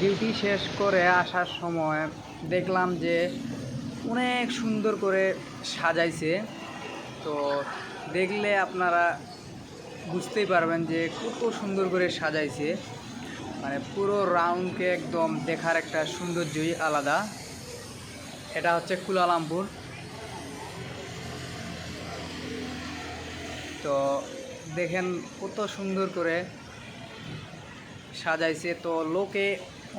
Duty শেষ করে আসার সময় দেখলাম যে অনেক সুন্দর করে সাজাইছে। তো দেখলে আপনারা বুঝতেই পারবেন যে কত সুন্দর করে সাজাইছে। মানে পুরো রাউন্ডকে একদম দেখার একটা সৌন্দর্যই আলাদা। এটা হচ্ছে কুয়ালালামপুর। তো দেখেন কত সুন্দর করে সাজাইছে। তো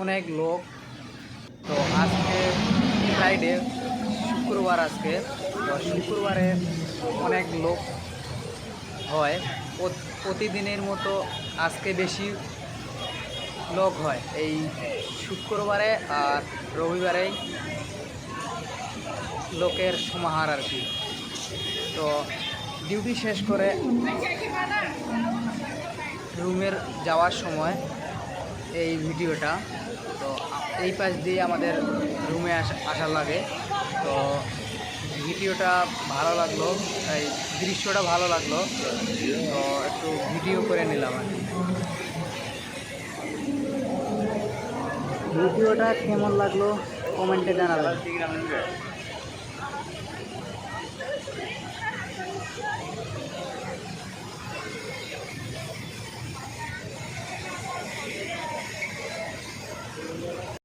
অনেক লোক। তো আজকে ফ্রাইডে, শুক্রবার আজকে। তো শুক্রবারে অনেক লোক হয়। প্রতিদিনের মতো আজকে বেশি লোক হয় এই শুক্রবারে, আর রবিবারেই লোকের সমাহার আর কি। তো ডিউটি শেষ করে রুমের যাওয়ার সময় এই ভিডিওটা। তো এই পাশ দিয়ে আমাদের রুমে আসার লাগে। তো ভিডিওটা ভালো লাগলো, এই দৃশ্যটা ভালো লাগলো, তো একটু ভিডিও করে নিলাম আর কি। ভিডিওটা কেমন লাগলো কমেন্টে জানাবেন।